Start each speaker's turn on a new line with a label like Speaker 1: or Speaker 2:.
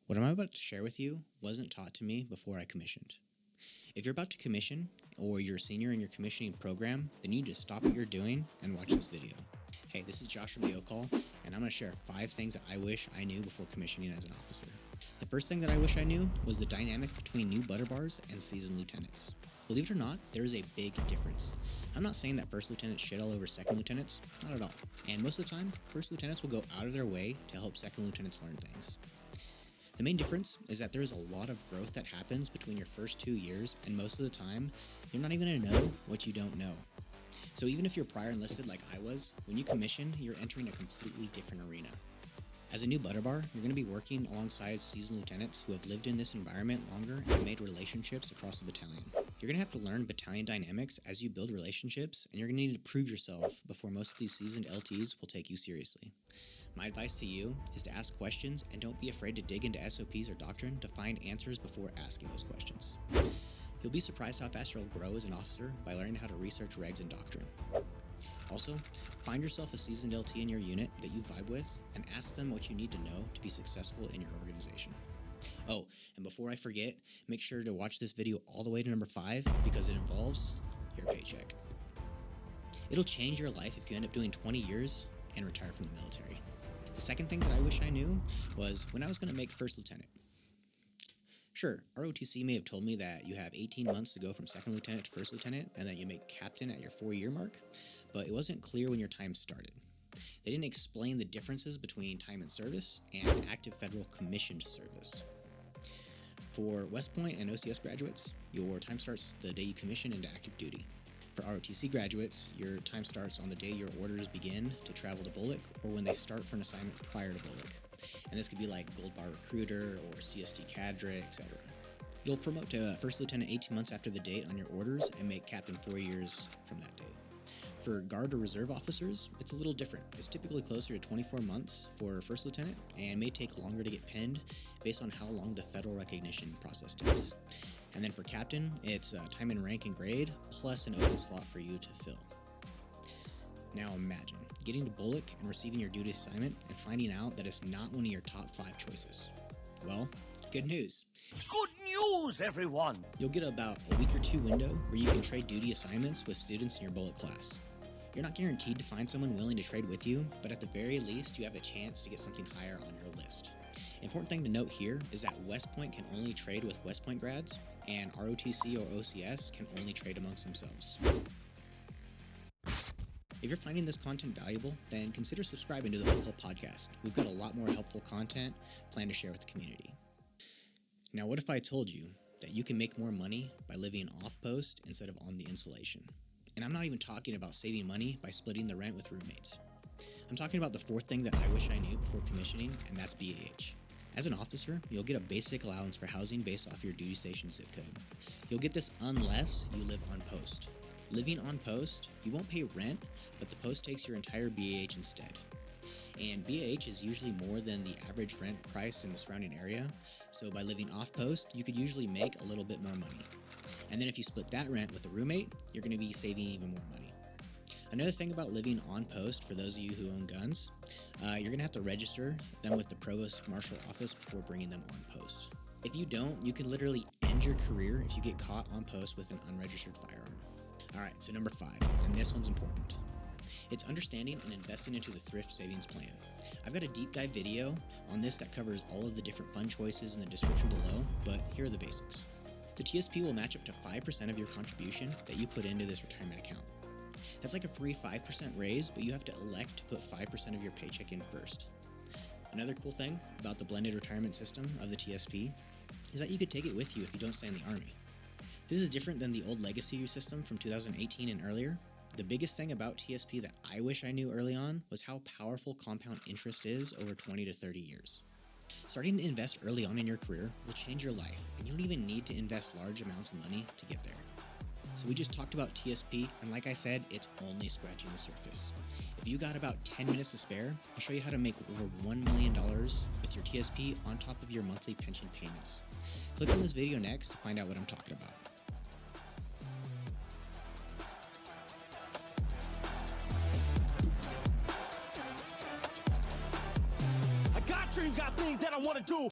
Speaker 1: What I'm about to share with you wasn't taught to me before I commissioned. If you're about to commission, or you're a senior in your commissioning program, then you need to stop what you're doing and watch this video. Hey, this is Josh from BOLC, and I'm going to share 5 things that I wish I knew before commissioning as an officer. The first thing that I wish I knew was the dynamic between new butter bars and seasoned lieutenants. Believe it or not, there is a big difference. I'm not saying that first lieutenants shit all over second lieutenants, not at all. And most of the time, first lieutenants will go out of their way to help second lieutenants learn things. The main difference is that there is a lot of growth that happens between your first 2 years, and most of the time, you're not even going to know what you don't know. So even if you're prior enlisted like I was, when you commission, you're entering a completely different arena. As a new butter bar, you're going to be working alongside seasoned lieutenants who have lived in this environment longer and made relationships across the battalion. You're going to have to learn battalion dynamics as you build relationships, and you're going to need to prove yourself before most of these seasoned LTs will take you seriously. My advice to you is to ask questions and don't be afraid to dig into SOPs or doctrine to find answers before asking those questions. You'll be surprised how fast you'll grow as an officer by learning how to research regs and doctrine. Also, find yourself a seasoned LT in your unit that you vibe with and ask them what you need to know to be successful in your organization. Oh, and before I forget, make sure to watch this video all the way to number 5 because it involves your paycheck. It'll change your life if you end up doing 20 years and retire from the military. The second thing that I wish I knew was when I was going to make first lieutenant. Sure, ROTC may have told me that you have 18 months to go from second lieutenant to first lieutenant and that you make captain at your 4-year mark, but it wasn't clear when your time started. They didn't explain the differences between time in service and active federal commissioned service. For West Point and OCS graduates, your time starts the day you commission into active duty. For ROTC graduates, your time starts on the day your orders begin to travel to BOLC or when they start for an assignment prior to BOLC. And this could be like Gold Bar Recruiter or CST Cadre, etc. You'll promote to First Lieutenant 18 months after the date on your orders and make Captain 4 years from that date. For Guard or Reserve officers, it's a little different. It's typically closer to 24 months for First Lieutenant and may take longer to get pinned based on how long the federal recognition process takes. And then for Captain, it's time in rank and grade, plus an open slot for you to fill. Now imagine getting to BOLC and receiving your duty assignment and finding out that it's not one of your top 5 choices. Well, good news.
Speaker 2: Good news, everyone!
Speaker 1: You'll get about a week or 2 window where you can trade duty assignments with students in your BOLC class. You're not guaranteed to find someone willing to trade with you, but at the very least, you have a chance to get something higher on your list. Important thing to note here is that West Point can only trade with West Point grads, and ROTC or OCS can only trade amongst themselves. If you're finding this content valuable, then consider subscribing to the BOLC podcast. We've got a lot more helpful content planned to share with the community. Now, what if I told you that you can make more money by living off-post instead of on the installation? And I'm not even talking about saving money by splitting the rent with roommates. I'm talking about the 4th thing that I wish I knew before commissioning, and that's BAH. As an officer, you'll get a basic allowance for housing based off your duty station zip code. You'll get this unless you live on post. Living on post, you won't pay rent, but the post takes your entire BAH instead. And BAH is usually more than the average rent price in the surrounding area, so by living off post, you could usually make a little bit more money. And then if you split that rent with a roommate, you're going to be saving even more money. Another thing about living on post for those of you who own guns, you're going to have to register them with the Provost Marshal office before bringing them on post. If you don't, you can literally end your career if you get caught on post with an unregistered firearm. Alright, so number 5, and this one's important. It's understanding and investing into the thrift savings plan. I've got a deep dive video on this that covers all of the different fund choices in the description below, but here are the basics. The TSP will match up to 5% of your contribution that you put into this retirement account. That's like a free 5% raise, but you have to elect to put 5% of your paycheck in first. Another cool thing about the blended retirement system of the TSP is that you could take it with you if you don't stay in the Army. This is different than the old legacy system from 2018 and earlier. The biggest thing about TSP that I wish I knew early on was how powerful compound interest is over 20 to 30 years. Starting to invest early on in your career will change your life, and you don't even need to invest large amounts of money to get there. So we just talked about TSP, and like I said, it's only scratching the surface. If you got about 10 minutes to spare, I'll show you how to make over $1 million with your TSP on top of your monthly pension payments. Click on this video next to find out what I'm talking about.
Speaker 2: I got dreams, got things that I want to do.